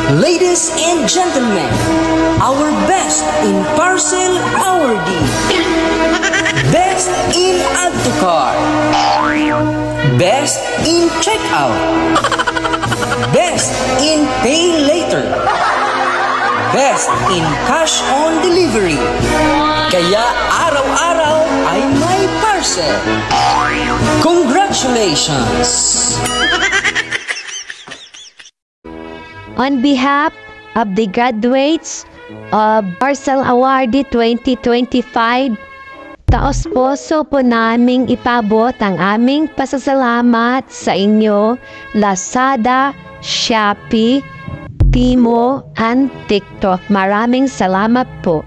Ladies and gentlemen, our best in parcel awardee. Best in add to cart. Best in checkout. Best in pay later. Best in cash on delivery. Kaya araw-araw ay may parcel. Congratulations! On behalf of the graduates of Parcel Awardee 2025, taos-puso po naming ipabot ang aming pasasalamat sa inyo, Lazada, Shopee, Timo, and TikTok. Maraming salamat po.